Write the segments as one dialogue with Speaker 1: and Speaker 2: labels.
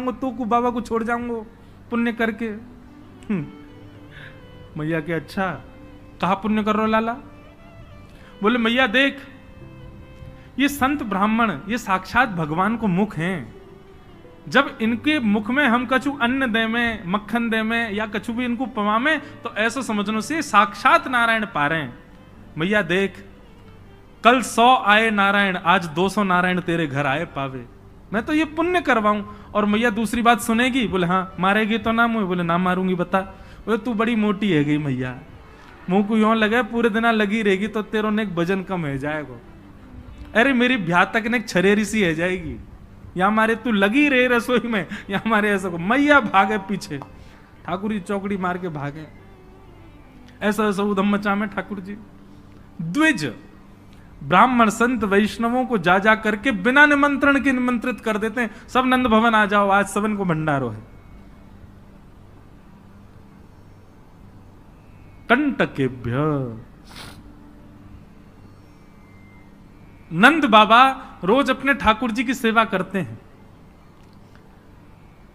Speaker 1: जाऊंगा तो को बाबा को छोड़ जाऊंगा पुण्य करके। मैया के अच्छा कहा पुण्य कर रहे हो लाला? बोले मैया देख, ये संत ब्राह्मण ये साक्षात भगवान को मुख हैं। जब इनके मुख में हम कछु अन्न दे में, मक्खन दे में या कछु भी इनको पवा में, तो ऐसा समझने से साक्षात नारायण पा रहे हैं। मैया देख, कल 100 आए नारायण, आज 200 नारायण तेरे घर आए पावे। मैं तो ये पुण्य करवाऊं। और मैया दूसरी बात सुनेगी? बोले हाँ। मारेगी तो ना मुझे? बोले ना मारूंगी। बता। बोले तू बड़ी मोटी है गई मैया, मुंह को यूं लगे पूरे दिन लगी रहेगी तो तेरो ने एक वजन कम है जाएगा। अरे मेरी ब्याह तक ने छरेरी सी है जाएगी, या हमारे तू लगी रहे रसोई में, या हमारे ऐसा को। मैया भागे पीछे, ठाकुर जी चौकड़ी मार के भागे। ऐसा ऐसा उधम मचा में ठाकुर जी। द्विज ब्राह्मण संत वैष्णवों को जा जा करके बिना निमंत्रण के निमंत्रित कर देते हैं। सब नंद भवन आ जाओ, आज सबन को भंडारो है। कंटकेभ्य नंद बाबा रोज अपने ठाकुर जी की सेवा करते हैं।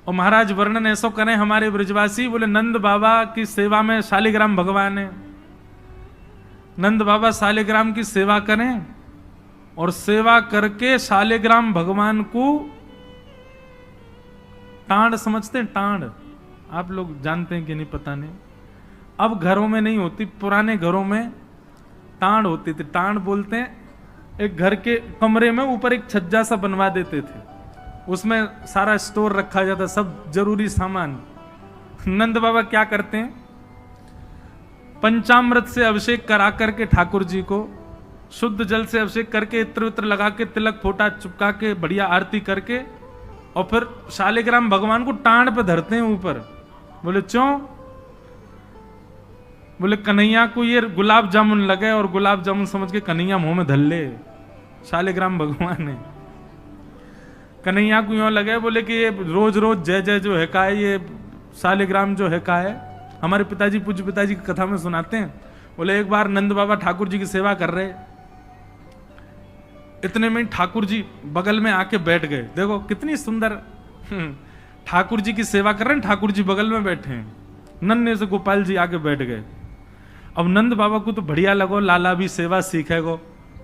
Speaker 1: और महाराज वर्णन ऐसा करें हमारे ब्रजवासी, बोले नंद बाबा की सेवा में शालिग्राम भगवान है। नंद बाबा शालिग्राम की सेवा करें और सेवा करके शालिग्राम भगवान को टांड समझते हैं। टांड आप लोग जानते हैं कि नहीं पता नहीं। अब घरों में नहीं होती, पुराने घरों में टांड होती थी। टांड बोलते हैं एक घर के कमरे में ऊपर एक छज्जा सा बनवा देते थे, उसमें सारा स्टोर रखा जाता, सब जरूरी सामान। नंद बाबा क्या करते हैं? पंचामृत से अभिषेक करा करके ठाकुर जी को, शुद्ध जल से अभिषेक करके, इत्र वित्र लगा के, तिलक फोटा चुपका के, बढ़िया आरती करके, और फिर शालिग्राम भगवान को टांड पे धरते हैं ऊपर। बोले क्यों? बोले कन्हैया को ये गुलाब जामुन लगे और गुलाब जामुन समझ के कन्हैया मुंह में धर ले। शालिग्राम भगवान ने कन्हैया को यूं लगे, बोले कि ये रोज रोज जय जय जो है का है, ये शालिग्राम जो है का है। हमारे पिताजी, पूज्य पिताजी की कथा में सुनाते हैं। बोले एक बार नंद बाबा ठाकुर जी की सेवा कर रहे, इतने में ठाकुर जी बगल में आके बैठ गए। देखो कितनी सुंदर, ठाकुर जी की सेवा कर रहे हैं, ठाकुर जी बगल में बैठे हैं। नन्हे से गोपाल जी आके बैठ गए। अब नंद बाबा को तो बढ़िया लगो, लाला भी सेवा सीखेगो,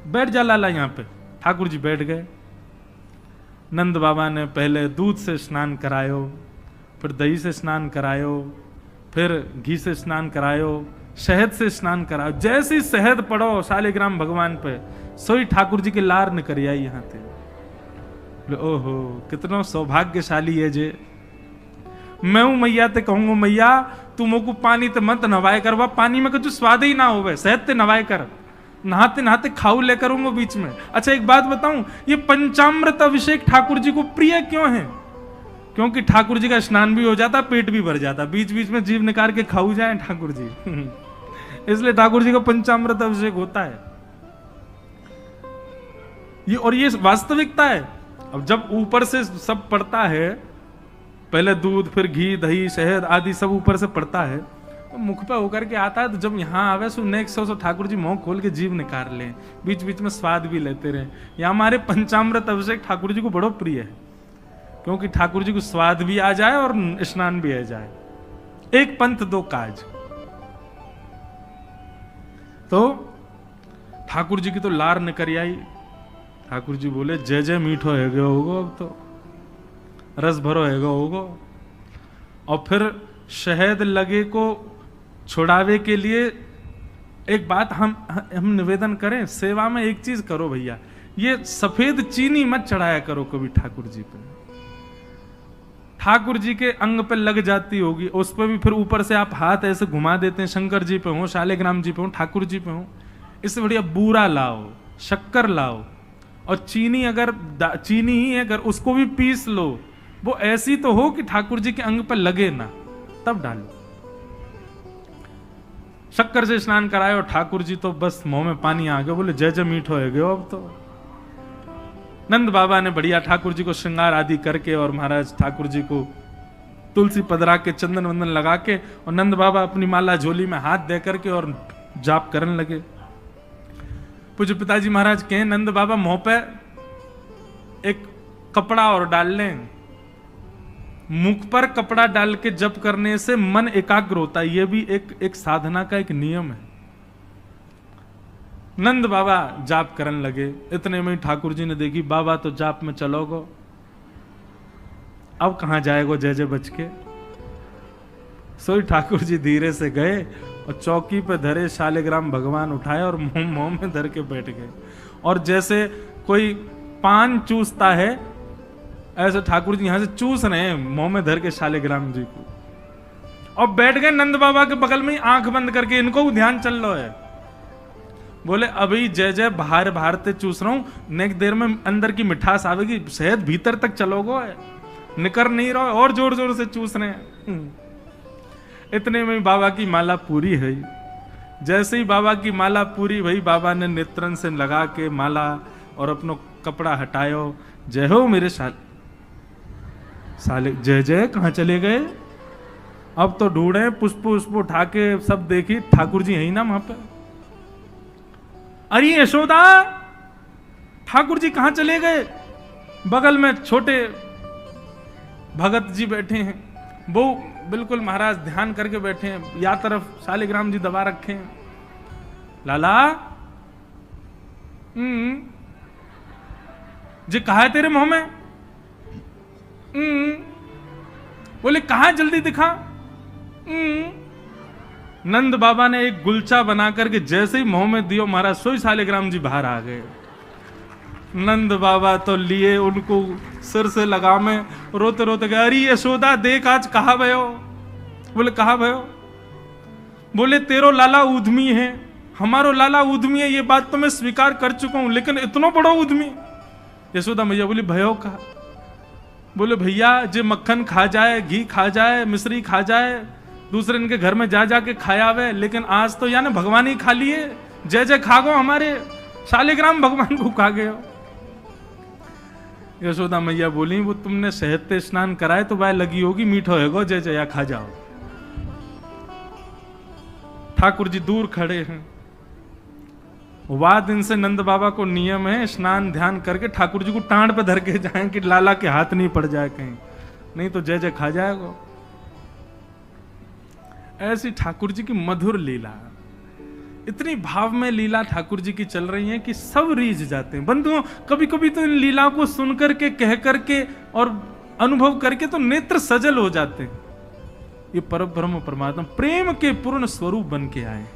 Speaker 1: बैठ जा लाला यहाँ पे। ठाकुर जी बैठ गए। नंद बाबा ने पहले दूध से स्नान करायो, फिर दही से स्नान करायो, फिर घी से स्नान करायो, शहद से स्नान करायो। जैसे ही शहद पड़ो शालिग्राम भगवान पे, सोई ठाकुर जी के लार निकल आई यहाँ थे। ओहो कितना सौभाग्यशाली है जे। मैं हूं मैया ते कहूंगा, मैया तू मोको पानी ते मत नवाए कर, पानी में कुछ स्वाद ही ना होवे, शहद ते नवाए कर, नहाते नहाते खाऊ ले करूंगा बीच में। अच्छा एक बात बताऊं, ये पंचामृत अभिषेक ठाकुर जी को प्रिय क्यों है? क्योंकि ठाकुर जी का स्नान भी हो जाता, पेट भी भर जाता, बीच बीच में जीभ निकाल के खाऊ जाए ठाकुर जी। इसलिए ठाकुर जी का पंचामृत अभिषेक होता है ये, और ये वास्तविकता है। अब जब ऊपर से सब पड़ता है, पहले दूध फिर घी दही शहद आदि सब ऊपर से पड़ता है, तो मुख पे होकर के आता है। तो जब यहाँ आवे so next so Thakur ji मुंह खोल के जीभ निकाल लें, बीच बीच में स्वाद भी लेते रहे। या हमारे पंचामृत अभिषेक ठाकुर जी को बड़ो प्रिय है, क्योंकि ठाकुर जी को स्वाद भी आ जाए और स्नान भी आ जाए। एक पंथ दो काज। तो ठाकुर जी की तो लार निकल आई। ठाकुर जी बोले जय जय मीठो है गयो होगो, अब तो रस भरो है गयो होगो। और फिर शहद लगे को छुड़ावे के लिए एक बात हम निवेदन करें, सेवा में एक चीज करो भैया, ये सफेद चीनी मत चढ़ाया करो कभी ठाकुर जी पे। ठाकुर जी के अंग पे लग जाती होगी, उस पर भी फिर ऊपर से आप हाथ ऐसे घुमा देते हैं। शंकर जी पे हो, शालिग्राम जी पे हो, ठाकुर जी पे हो, इससे बढ़िया बूरा लाओ, शक्कर लाओ, और चीनी अगर चीनी ही अगर उसको भी पीस लो, वो ऐसी तो हो कि ठाकुर जी के अंग पर लगे ना, तब डालो। शक्कर से स्नान कराए और ठाकुर जी तो बस मुंह में पानी आ गया, बोले जय जय मीठो है गयो। अब तो नंद बाबा ने बढ़िया ठाकुर जी को श्रृंगार आदि करके, और महाराज ठाकुर जी को तुलसी पधरा के चंदन वंदन लगा के, और नंद बाबा अपनी माला झोली में हाथ दे करके और जाप करने लगे। पूज्य पिताजी महाराज कहे नंद बाबा मुंह पे एक कपड़ा और डाल लें, मुख पर कपड़ा डाल के जप करने से मन एकाग्र होता है। यह भी एक साधना का एक नियम है। नंद बाबा जाप करने लगे। इतने में ठाकुर जी ने देखी बाबा तो जाप में चलोगो, अब कहां जाएगो जय जय बच के। सोई ठाकुर जी धीरे से गए और चौकी पे धरे शालिग्राम भगवान उठाए और मुंह में धर के बैठ गए। और जैसे कोई पान चूसता है ऐसे ठाकुर जी यहां से चूस रहे हैं मुंह में धर के शालिग्राम जी को, और बैठ गए नंद बाबा के बगल में आंख बंद करके। इनको ध्यान चल रहा है। बोले अभी जय जय बाहर भारते चूस रहा हूं, नेक्स्ट देर में अंदर की मिठास आवेगी, शहद भीतर तक चलोगो, निकर नहीं रहो, और जोर जोर से चूस रहे हैं। इतने में बाबा की माला पूरी है। जैसे ही बाबा की माला पूरी भई, बाबा ने नेत्रन से लगा के माला और अपनो कपड़ा हटायो। जय हो मेरे साले जय जय कहां चले गए। अब तो ढूंढे पुष्प उठा के सब देखी, ठाकुर जी यही ना वहां पे। अरे यशोदा, ठाकुर जी कहां चले गए। बगल में छोटे भगत जी बैठे हैं, वो बिल्कुल महाराज ध्यान करके बैठे हैं, या तरफ शालिग्राम जी दबा रखे हैं। लाला जी कहा है तेरे मुंह में। बोले कहा, जल्दी दिखा। नंद बाबा ने एक गुलचा बना करके जैसे ही मुंह में दियो, महाराज सोई शालिग्राम जी बाहर आ गए। नंद बाबा तो लिए उनको सिर से लगा में, रोते रोते गए, अरे यशोदा देख आज कहा भयो। बोले कहा भयो। बोले तेरो लाला उद्यमी है, हमारो लाला उद्यमी है, ये बात तो मैं स्वीकार कर चुका हूं, लेकिन इतना बड़ा उद्यमी। यशोदा मैया बोली भयो कहा। बोले भैया जे मक्खन खा जाए, घी खा जाए, मिश्री खा जाए, दूसरे इनके घर में जा जाके खाया आवे, लेकिन आज तो यानी भगवान ही खा लिए। जय जय खा गो, हमारे शालिग्राम भगवान को खा गए हो। यशोदा मैया बोली वो तुमने शहद से स्नान कराए तो वह लगी होगी, मीठो है गो, जय जय खा जाओ। ठाकुर जी दूर खड़े हैं। वाह दिन से नंद बाबा को नियम है स्नान ध्यान करके ठाकुर जी को टांड पे धर के जाएं कि लाला के हाथ नहीं पड़ जाए कहीं, नहीं तो जय जय खा जाएगा। ऐसी ठाकुर जी की मधुर लीला, इतनी भाव में लीला ठाकुर जी की चल रही है कि सब रीझ जाते हैं। बंधुओं कभी कभी तो इन लीलाओं को सुन करके, कह करके और अनुभव करके तो नेत्र सजल हो जाते हैं। ये परब्रह्म परमात्मा प्रेम के पूर्ण स्वरूप बन के आए।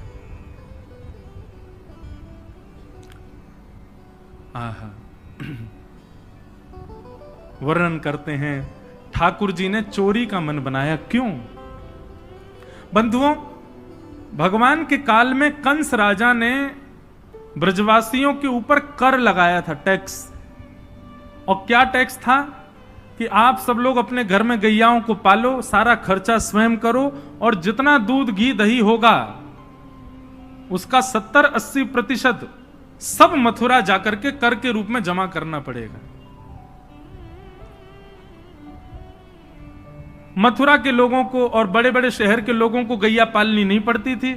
Speaker 1: आहा, वर्णन करते हैं ठाकुर जी ने चोरी का मन बनाया। क्यों बंधुओं, भगवान के काल में कंस राजा ने ब्रजवासियों के ऊपर कर लगाया था, टैक्स। और क्या टैक्स था कि आप सब लोग अपने घर में गैयाओं को पालो, सारा खर्चा स्वयं करो, और जितना दूध घी दही होगा उसका 70-80% सब मथुरा जाकर के कर के रूप में जमा करना पड़ेगा। मथुरा के लोगों को और बड़े बड़े शहर के लोगों को गैया पालनी नहीं पड़ती थी,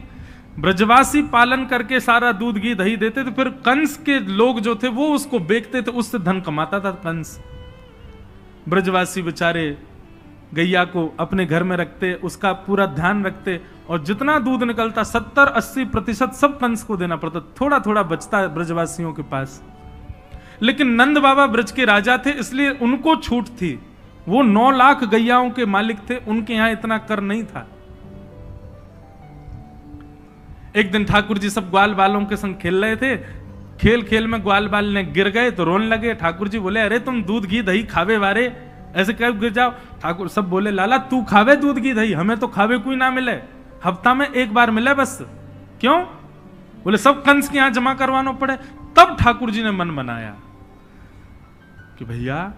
Speaker 1: ब्रजवासी पालन करके सारा दूध घी दही देते थे। फिर कंस के लोग जो थे वो उसको बेचते थे, उससे धन कमाता था कंस। ब्रजवासी बेचारे गैया को अपने घर में रखते, उसका पूरा ध्यान रखते, और जितना दूध निकलता 70-80% सब कंस को देना पड़ता, थोड़ा थोड़ा बचता ब्रजवासियों के पास। लेकिन नंद बाबा ब्रज के राजा थे, इसलिए उनको छूट थी। वो 9 लाख गैयाओं के मालिक थे, उनके यहां इतना कर नहीं था। एक दिन ठाकुर जी सब ग्वाल बालों के संग खेल रहे थे, खेल खेल में ग्वाल बाल ने गिर गए तो रोने लगे। ठाकुर जी बोले अरे तुम दूध घी दही खावे वारे, ऐसे कब गिर जाओ। ठाकुर सब बोले लाला तू खावे दूध घी दही, हमें तो खावे कोई ना मिले, हफ्ता में एक बार मिले बस। क्यों? बोले सब कंस के यहां जमा करवाना पड़े। तब ठाकुर जी ने मन बनाया कि भैया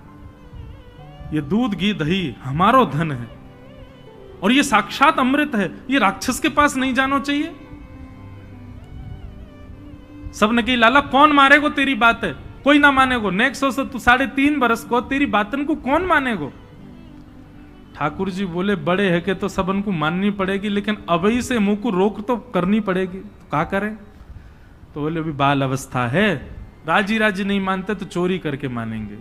Speaker 1: ये दूध घी दही हमारो धन है, और ये साक्षात अमृत है, ये राक्षस के पास नहीं जाना चाहिए। सबने कही लाला कौन मारेगो तेरी बात है, कोई ना मानेगो, नेक्स्ट से तू 3.5 बरस को तेरी बातन को कौन मानेगो। ठाकुर जी बोले बड़े है कि तो सबन को माननी पड़ेगी, लेकिन अभी से मुंह को रोक तो करनी पड़ेगी, तो क्या करें। तो बोले अभी बाल अवस्था है, राजी राजी नहीं मानते तो चोरी करके मानेंगे।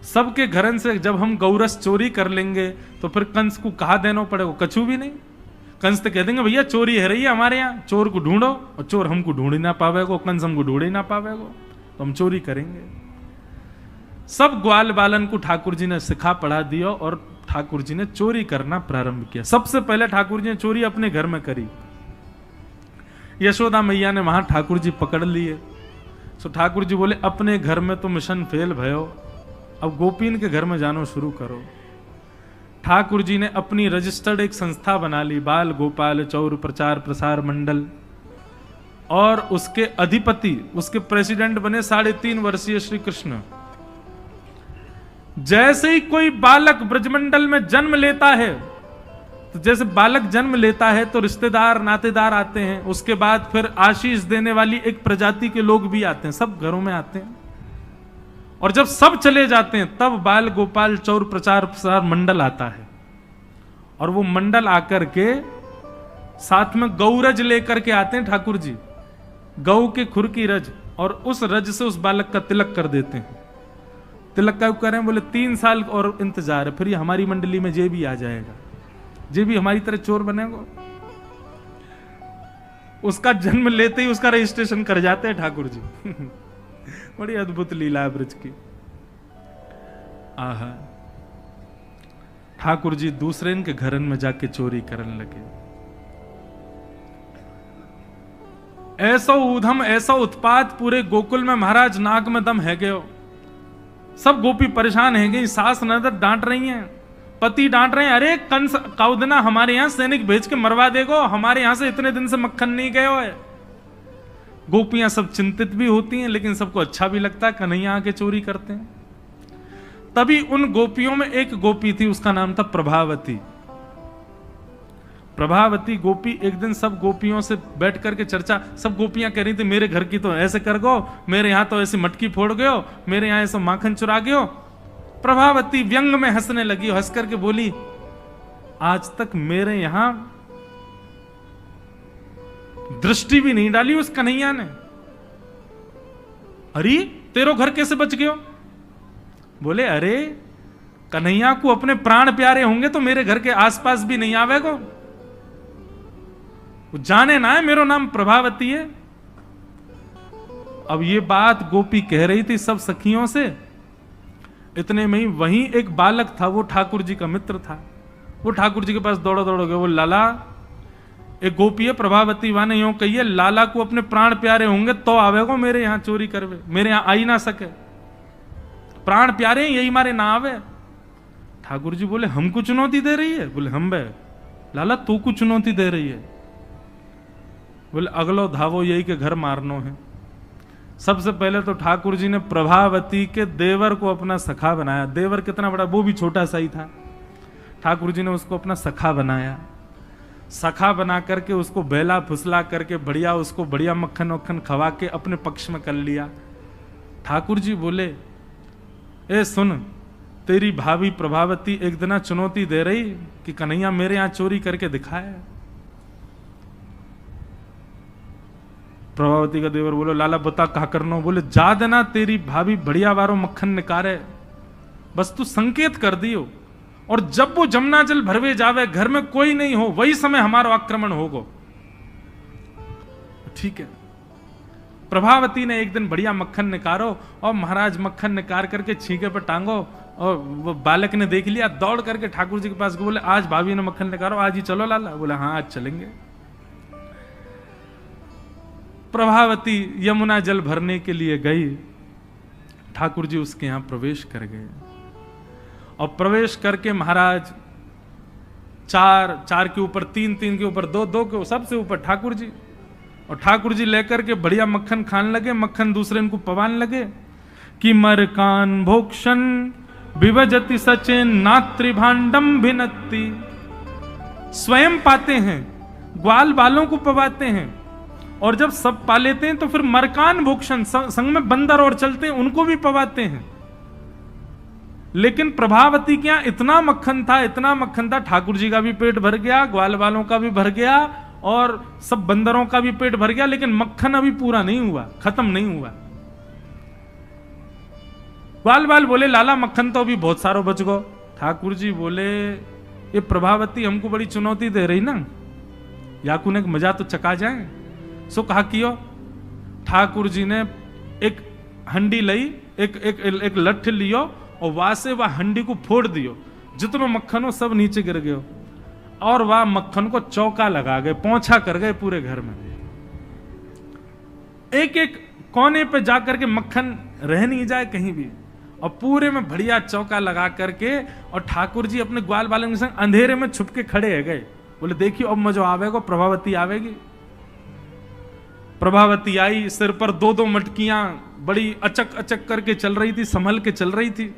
Speaker 1: सबके घरन से जब हम गौरस चोरी कर लेंगे तो फिर कंस को कहा देना पड़ेगा, कछु भी नहीं। कंस तो कह देंगे भैया चोरी है रही है हमारे यहाँ, चोर को ढूंढो, और चोर हमको ढूंढ ही ना पावेगो, कंस हमको ढूंढ ही ना पावेगो, तो हम चोरी करेंगे। सब ग्वाल बालन को ठाकुर जी ने सिखा पढ़ा दिया और ठाकुर जी ने चोरी करना प्रारंभ किया। सबसे पहले ठाकुर जी ने चोरी अपने घर में करी। यशोदा मैया ने वहां ठाकुर जी पकड़ लिए। तो ठाकुर जी बोले अपने घर में तो मिशन फेल भयो, अब गोपीन के घर में जानो शुरू करो। ठाकुर जी ने अपनी रजिस्टर्ड एक संस्था बना ली, बाल गोपाल चौर प्रचार प्रसार मंडल, और उसके अधिपति, उसके प्रेसिडेंट बने 3.5 वर्षीय श्री कृष्ण। जैसे ही कोई बालक ब्रजमंडल में जन्म लेता है, तो जैसे बालक जन्म लेता है तो रिश्तेदार नातेदार आते हैं, उसके बाद फिर आशीष देने वाली एक प्रजाति के लोग भी आते हैं, सब घरों में आते हैं। और जब सब चले जाते हैं तब बाल गोपाल चौर प्रचार प्रसार मंडल आता है, और वो मंडल आकर के साथ में गौरज लेकर के आते हैं ठाकुर जी, गौ के खुर की रज, और उस रज से उस बालक का तिलक कर देते हैं। तिलक का करें, बोले 3 साल और इंतजार है, फिर ये हमारी मंडली में जे भी आ जाएगा, जे भी हमारी तरह चोर बनेगा। उसका जन्म लेते ही उसका रजिस्ट्रेशन कर जाते हैं ठाकुर जी। बड़ी अद्भुत लीला है ब्रज की। आहा, ठाकुर जी दूसरे के घरन में जाके चोरी करने लगे। ऐसा ऊधम ऐसा उत्पात पूरे गोकुल में, महाराज नाक में दम है गयो। सब गोपी परेशान है गई, सास नजर डांट रही हैं, पति डांट रहे हैं, अरे कंस काउदना हमारे यहां सैनिक भेज के मरवा देगो, हमारे यहां से इतने दिन से मक्खन नहीं गयो है। गोपियां सब चिंतित भी होती हैं, लेकिन सबको अच्छा भी लगता है, कन्हैया आके चोरी करते हैं। तभी उन गोपियों में एक गोपी थी, उसका नाम था प्रभावती। प्रभावती गोपी एक दिन सब गोपियों से बैठ करके चर्चा, सब गोपियां कह रही थी मेरे घर की तो ऐसे कर गो, मेरे यहां तो ऐसी मटकी फोड़ गयो, मेरे यहां ऐसा माखन चुरा गयो। प्रभावती व्यंग में हंसने लगी, हंस करके बोली आज तक मेरे यहां दृष्टि भी नहीं डाली उस कन्हैया ने। अरे तेरो घर कैसे बच गयो? बोले अरे कन्हैया को अपने प्राण प्यारे होंगे तो मेरे घर के आसपास भी नहीं आवेगो, जाने ना है मेरो नाम प्रभावती है। अब ये बात गोपी कह रही थी सब सखियों से, इतने में ही वहीं एक बालक था, वो ठाकुर जी का मित्र था। वो ठाकुर जी के पास दौड़ो दौड़ो गए, वो लाला एक गोपी है प्रभावती वाने यूं कहिए, लाला को अपने प्राण प्यारे होंगे तो आवेगो मेरे यहां चोरी करवे, मेरे यहां आई ना सके, प्राण प्यारे यही मारे ना आवे। ठाकुर जी बोले हमको चुनौती दे रही है? बोले हम बे लाला तू को चुनौती दे रही है? बोले अगलो धावो यही के घर मारनो है। सबसे पहले तो ठाकुर जी ने प्रभावती के देवर को अपना सखा बनाया। देवर कितना बड़ा, वो भी छोटा सा ही था। ठाकुर जी ने उसको अपना सखा बनाया। सखा बना करके उसको बेला फुसला करके बढ़िया उसको बढ़िया मक्खन वक्खन खवा के अपने पक्ष में कर लिया। ठाकुर जी बोले ए सुन, तेरी भाभी प्रभावती एक दिन चुनौती दे रही कि कन्हैया मेरे यहां चोरी करके दिखाया। प्रभावती का देवर बोलो लाला बता कहा करना? बोले जा देना तेरी भाभी बढ़िया वारो मक्खन निकारे, बस तू संकेत कर दियो, और जब वो जमुना जल भरवे जावे घर में कोई नहीं हो वही समय हमारा आक्रमण होगो। ठीक है। प्रभावती ने एक दिन बढ़िया मक्खन निकारो, और महाराज मक्खन निकाल करके छींके पर टांगो, और वो बालक ने देख लिया, दौड़ करके ठाकुर जी के पास बोले आज भाभी ने मक्खन निकालो, आज ही चलो लाला। बोले हाँ आज चलेंगे। प्रभावती यमुना जल भरने के लिए गई। ठाकुर जी उसके यहां प्रवेश कर गए, और प्रवेश करके महाराज 4 के ऊपर 3 के ऊपर 2 के सबसे ऊपर ठाकुर जी, और ठाकुर जी लेकर के बढ़िया मक्खन खाने लगे। मक्खन दूसरे इनको पवाने लगे कि मरकान भोक्षण विभजति सचेन नात्रिभांडम भिनत्ति। स्वयं पाते हैं, ग्वाल बालों को पवाते हैं, और जब सब पा लेते हैं तो फिर मरकान भोक्षण संग में बंदर और चलते हैं उनको भी पवाते हैं। लेकिन प्रभावती के यहां इतना मक्खन था, इतना मक्खन था, ठाकुर जी का भी पेट भर गया, ग्वाल वालों का भी भर गया, और सब बंदरों का भी पेट भर गया, लेकिन मक्खन अभी पूरा नहीं हुआ, खत्म नहीं हुआ। ग्वाल बाल बोले लाला मक्खन तो अभी बहुत सारो बच गो। ठाकुर जी बोले ये प्रभावती हमको बड़ी चुनौती दे रही ना, याकू ने मजा तो चका जाए। सो कहा कियो। ठाकुर जी ने एक हंडी लई, एक लठ लियो और वहां से वह हंडी को फोड़ दियो, जितना मक्खन हो सब नीचे गिर गयो और वह मक्खन को चौका लगा गए, पोंछा कर गए पूरे घर में। एक एक कोने पे जाकर के मक्खन रह नहीं जाए कहीं भी, और पूरे में बढ़िया चौका लगा करके, और ठाकुर जी अपने ग्वाल बालन के संग अंधेरे में छुप के खड़े है गए। बोले देखियो अब मजो आवेगा, प्रभावती आवेगी। प्रभावती आई, सिर पर दो दो मटकियां बड़ी अचक अचक करके चल रही थी, संभल के चल रही थी।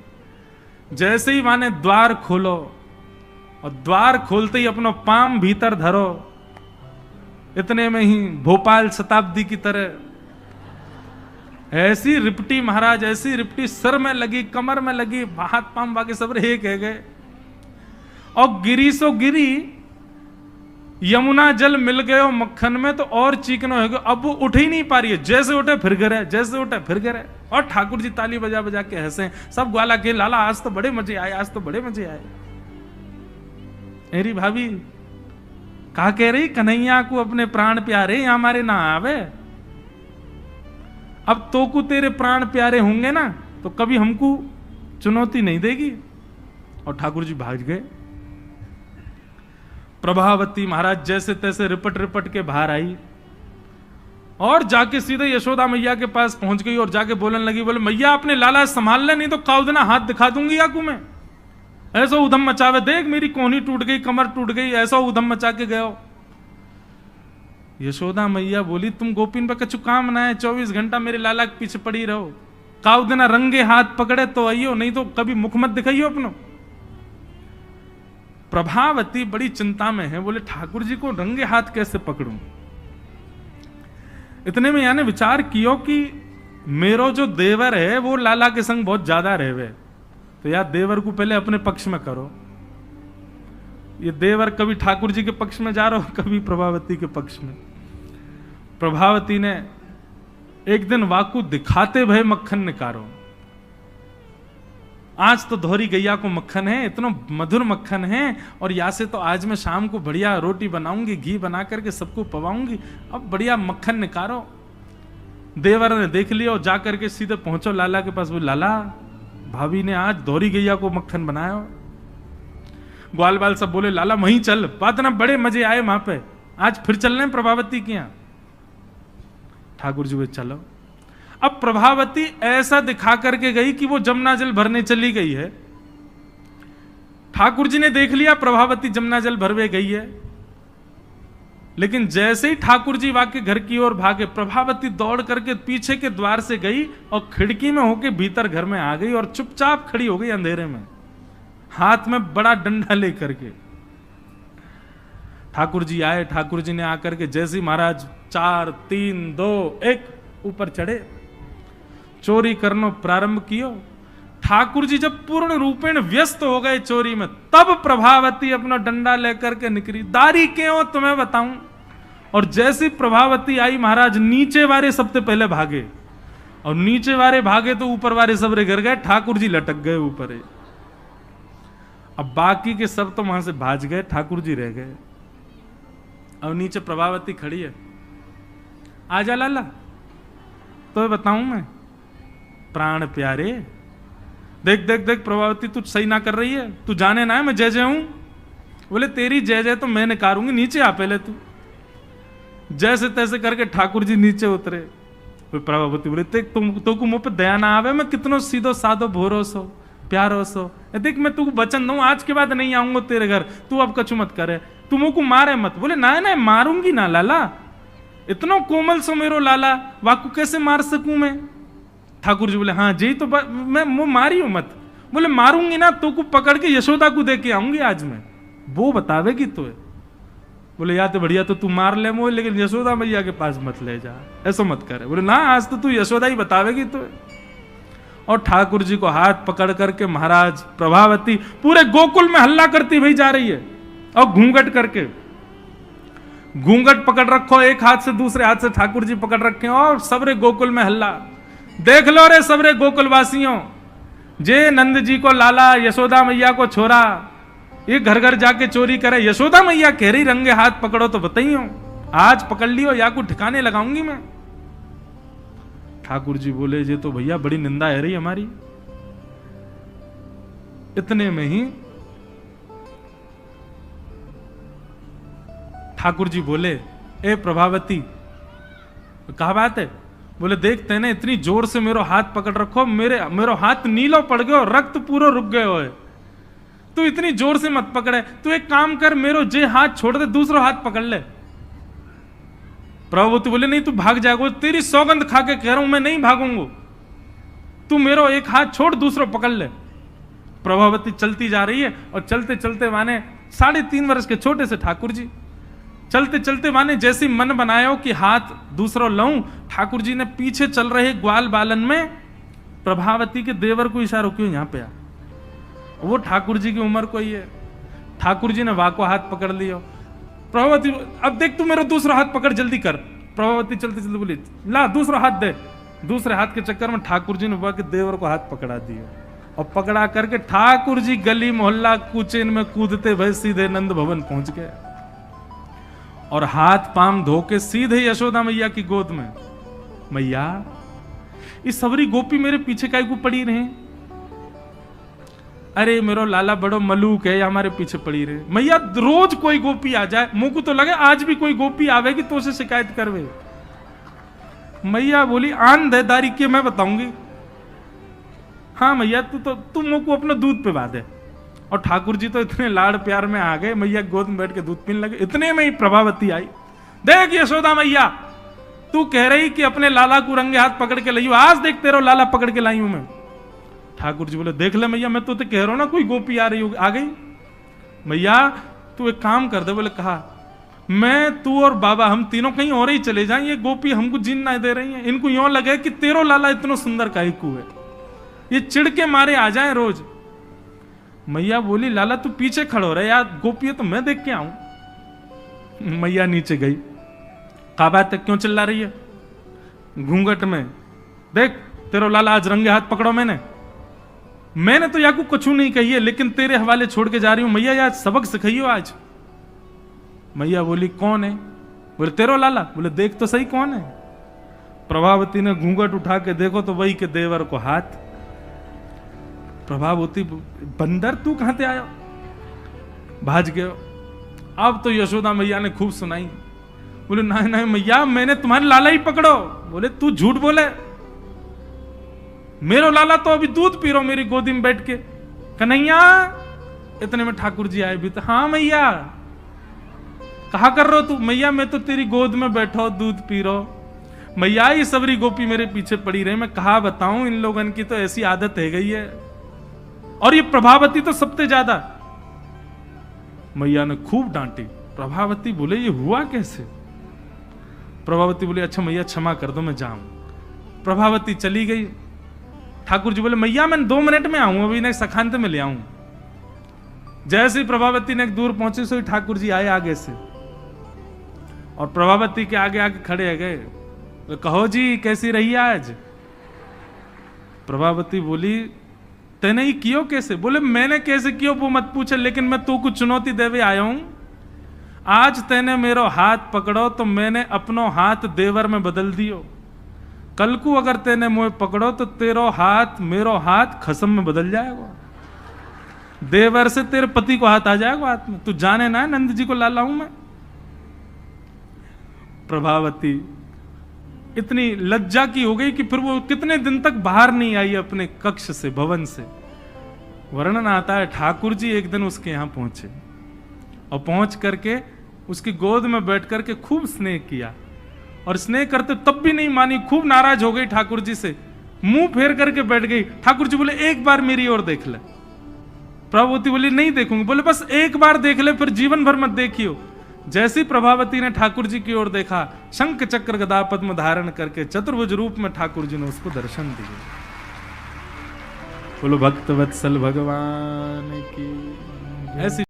Speaker 1: जैसे ही माने द्वार खोलो, और द्वार खोलते ही अपना पाम भीतर धरो, इतने में ही भोपाल शताब्दी की तरह ऐसी रिपटी महाराज, ऐसी रिपटी सर में लगी, कमर में लगी, हाथ पाम बाकी सब एक है गए। और गिरी सो गिरी, यमुना जल मिल गए मक्खन में तो और चीकनो हो गए। अब वो उठ ही नहीं पा रही है, जैसे उठे फिर गिरे, जैसे उठे फिर गिरे। और ठाकुर जी ताली बजा बजा के हंसे, सब ग्वाला के लाला आज तो बड़े मजे आए, आज तो बड़े मजे आए। मेरी भाभी कहा कह रही कन्हैया को अपने प्राण प्यारे हमारे ना आवे। अब तो को तेरे प्राण प्यारे होंगे ना तो कभी हमको चुनौती नहीं देगी। और ठाकुर जी भाग गए। प्रभावती महाराज जैसे तैसे रिपट रिपट के बाहर आई और जाके सीधे यशोदा मैया के पास पहुंच गई और जाके बोलने लगी, बोले मैया अपने लाला संभाल ले, नहीं तो काउदना हाथ दिखा दूंगी याकू में। ऐसा उधम मचावे, देख मेरी कोहनी टूट गई, कमर टूट गई, ऐसा उधम मचा के गयो। यशोदा मैया बोली तुम गोपीन पे कछु काम ना है, 24 घंटा मेरे लाला के पीछे पड़ी रहो। काउदना रंगे हाथ पकड़े तो आइयो, नहीं तो कभी मुख मत दिखाइयो अपनो। प्रभावती बड़ी चिंता में है, बोले ठाकुर जी को रंगे हाथ कैसे पकड़ूं। इतने में यानी विचार कियो कि मेरो जो देवर है वो लाला के संग बहुत ज्यादा रहवे, तो यार देवर को पहले अपने पक्ष में करो। ये देवर कभी ठाकुर जी के पक्ष में जा रहा हो, कभी प्रभावती के पक्ष में। प्रभावती ने एक दिन वाकू दिखाते भय मक्खन निकारो। आज तो धोरी गैया को मक्खन है, इतना मधुर मक्खन है, और या से तो आज मैं शाम को बढ़िया रोटी बनाऊंगी, घी बना करके सबको पवाऊंगी, अब बढ़िया मक्खन निकारो। देवर ने देख लिया और जाकर के सीधे पहुंचो लाला के पास, बोले लाला भाभी ने आज धोरी गैया को मक्खन बनाया। ग्वाल बाल सब बोले लाला वहीं चल, बात ना बड़े मजे आए वहां पे, आज फिर चल रहे प्रभावती के यहां। ठाकुर जी बोले चलो। अब प्रभावती ऐसा दिखा करके गई कि वो जमुना जल भरने चली गई है। ठाकुर जी ने देख लिया प्रभावती जमुना जल भरवे गई है, लेकिन जैसे ही ठाकुर जी वाके घर की ओर भागे, प्रभावती दौड़ करके पीछे के द्वार से गई और खिड़की में होके भीतर घर में आ गई और चुपचाप खड़ी हो गई अंधेरे में, हाथ में बड़ा डंडा लेकर के। ठाकुर जी आए, ठाकुर जी ने आकर के जैसे महाराज 4 3 2 1 ऊपर चढ़े, चोरी करना प्रारंभ कियो। ठाकुर जी जब पूर्ण रूपेण व्यस्त हो गए चोरी में, तब प्रभावती अपना डंडा लेकर के निकली। दारी क्यों तुम्हें बताऊं। और जैसी प्रभावती आई महाराज नीचे वाले सबसे पहले भागे, और नीचे वाले भागे तो ऊपर वाले सबरे गिर गए, ठाकुर जी लटक गए ऊपर। अब बाकी के सब तो वहां से भाज गए, ठाकुर जी रह गए। अब नीचे प्रभावती खड़ी है, आजा लाला तो बताऊं मैं प्राण प्यारे, देख देख देख प्रभावती तू सही ना कर रही है, तू जाने ना है मैं जय जय हूं। बोले तेरी जय जय तो मैं निकारूंगी, नीचे आ पहले तू। जैसे तैसे करके ठाकुर जी नीचे उतरे। प्रभावती बोले देख तुम तो को मुंह पे दया ना आवे, मैं कितनो सीधो साधो भोरो सो प्यारो सो, देख मैं तू वचन दूं आज के बाद नहीं आऊंगा तेरे घर, तू अब कछु मत करे, तू मुंह को मारे मत। बोले ना ना मारूंगी ना लाला, इतना कोमल सो मेरो लाला, वाकू कैसे मार सकूं मैं। ठाकुर जी बोले हाँ जी तो मैं मारी हूं मत। बोले मारूंगी ना तो को पकड़ के यशोदा को दे के आऊंगी आज मैं, वो बतावेगी तो। बोले या तो बढ़िया तो तू मार ले मोह, लेकिन यशोदा मैया के पास मत ले जा, ऐसा मत करे। बोले ना आज तो तू यशोदा ही बतावेगी तो। और ठाकुर जी को हाथ पकड़ करके महाराज प्रभावती पूरे गोकुल में हल्ला करती हुई जा रही है, और घूंघट करके, घूंघट पकड़ रखो एक हाथ से, दूसरे हाथ से ठाकुर जी पकड़ रखे, और सबरे गोकुल में हल्ला। देख लो रे सबरे गोकुल वासियों, जे नंद जी को लाला, यशोदा मैया को छोरा, ये घर घर जाके चोरी करे। यशोदा मैया कह रही रंगे हाथ पकड़ो तो बताइयो, आज पकड़ लियो या को ठिकाने लगाऊंगी मैं। ठाकुर जी बोले ये तो भैया बड़ी निंदा है रही हमारी। इतने में ही ठाकुर जी बोले, ए प्रभावती, कहा बात है? बोले देखते हैं ना, इतनी जोर से मेरो हाथ पकड़ रखो, मेरो हाथ नीलो पड़ गयो, रक्त पूरा रुक गयो है। तू इतनी जोर से मत पकड़े, तू एक काम कर, मेरो जे हाथ छोड़ दे, दूसरा हाथ पकड़ ले। प्रभावती बोले नहीं, तू भाग जाएगा, तेरी सौगंध खा के कह रहा हूं, मैं नहीं भागूंगा, तू मेरो एक हाथ छोड़, दूसरा पकड़ ले। प्रभावती चलती जा रही है और चलते चलते माने 3.5 वर्ष के छोटे से ठाकुर जी चलते चलते माने जैसे मन बनायो कि हाथ दूसरा लाऊं, ठाकुर जी ने पीछे चल रहे ग्वाल बालन में प्रभावती के देवर को इशारा क्यों यहां पे आ। वो ठाकुर जी की उम्र को ही है। ठाकुर जी ने वाह को हाथ पकड़ लिया। प्रभावती, अब देख तू मेरा दूसरा हाथ पकड़, जल्दी कर। प्रभावती चलते चलते बोली, ला दूसरा हाथ दे। दूसरे हाथ के चक्कर में ठाकुर जी ने वाह के देवर को हाथ पकड़ा दिया और पकड़ा करके ठाकुर जी गली मोहल्ला कुचेन में कूदते भय सीधे नंद भवन पहुंच गए और हाथ पांव धो के सीधे यशोदा मैया की गोद में। मैया, इस सबरी गोपी मेरे पीछे काहे को पड़ी रहे? अरे मेरो लाला बड़ो मलूक है, या हमारे पीछे पड़ी रहे। मैया, रोज कोई गोपी आ जाए, मुंह को तो लगे आज भी कोई गोपी आवेगी तो उसे शिकायत करवे। मैया बोली, आन देदारी के मैं बताऊंगी। हाँ मैया, तू मुंह को अपना दूध पिला दे। और ठाकुर जी तो इतने लाड़ प्यार में आ गए, मैया गोद में बैठ के दूध पीने लगे। इतने में ही प्रभावती आई। देख यशोदा मैया, तू कह रही कि अपने लाला को रंगे हाथ पकड़ के लाइयो, आज देख तेरा लाला पकड़ के लाई हूं मैं। ठाकुर जी बोले, देख ले मैया, मैं तो कह रहा हूं ना कोई गोपी आ रही होगी, आ गई। मैया तू एक काम कर दे। बोले कहा, मैं तू और बाबा हम तीनों कहीं और ही चले जाएं, ये गोपी हमको जीन ना दे रही है। इनको यूं लगे कि तेरो लाला इतना सुंदर काहे को है, ये चिढ़ के मारे आ जाए रोज। मैया बोली, लाला तू पीछे खड़ो रहे यार, गोपी तो मैं देख के आऊं। मैया नीचे गई। कहा बात है, क्यों चिल्ला रही है? घूंघट में, देख तेरो लाला आज रंगे हाथ पकड़ो। मैंने तो याकू कुछ नहीं कही है, लेकिन तेरे हवाले छोड़ के जा रही हूं। मैया यार सबक सिखाइयो आज। मैया बोली, कौन है? बोले तेरो लाला। बोले देख तो सही कौन है। प्रभावती ने घूंघट उठा के देखो तो वही के देवर को हाथ। प्रभावती, बंदर तू कहां से आया? भाज गयो। अब तो यशोदा मैया ने खूब सुनाई। बोले नहीं नहीं मैया, मैंने तुम्हारे लाला ही पकड़ो। बोले तू झूठ बोले, मेरो लाला तो अभी दूध पी रहा मेरी गोदी में बैठ के। कन्हैया, इतने में ठाकुर जी आए भी तो। हाँ मैया, कहा कर रहे हो तू? मैया मैं तो तेरी गोद में बैठो दूध पी रहा। मैया ये सबरी गोपी मेरे पीछे पड़ी रहे, मैं कहा बताऊं, इन लोगों की तो ऐसी आदत है गई है, और ये प्रभावती तो सबसे ज्यादा। मैया ने खूब डांटी। प्रभावती बोले, ये हुआ कैसे? प्रभावती बोले, अच्छा मैया क्षमा कर दो, मैं जाऊं। प्रभावती चली गई। ठाकुर जी बोले, मैया मैं 2 मिनट में आऊं, अभी ना सखांत में ले आऊं। जैसे ही प्रभावती ने दूर पहुंचे सो ठाकुर जी आए आगे से और प्रभावती के आगे आगे खड़े गए। तो कहो जी कैसी रही आज? प्रभावती बोली, तेने ही कियो कैसे? बोले मैंने कैसे कियो वो मत पूछे, लेकिन मैं तू को चुनौती देवे आया हूं। आज तेने मेरो हाथ पकड़ो तो मैंने अपनो हाथ देवर में बदल दियो। कल को अगर तेने मुझे पकड़ो तो तेरो हाथ मेरो हाथ खसम में बदल जाएगा, देवर से तेरे पति को हाथ आ जाएगा हाथ में। तू जाने ना नंद जी को लाला हूं मैं। प्रभावती इतनी लज्जा की हो गई कि फिर वो कितने दिन तक बाहर नहीं आई अपने कक्ष से, भवन से। वर्णन आता है ठाकुर जी एक दिन उसके यहां पहुंचे और पहुंच करके उसकी गोद में बैठ करके खूब स्नेह किया, और स्नेह करते तब भी नहीं मानी, खूब नाराज हो गई ठाकुर जी से, मुंह फेर करके बैठ गई। ठाकुर जी बोले, एक बार मेरी ओर देख ले। प्रभावती बोली, नहीं देखूंगी। बोले बस एक बार देख ले, फिर जीवन भर मत देखियो। जैसी प्रभावती ने ठाकुर जी की ओर देखा, शंख चक्र गदा पद्म धारण करके चतुर्भुज रूप में ठाकुर जी ने उसको दर्शन दिए। बोलो भक्त वत्सल भगवान की। ऐसी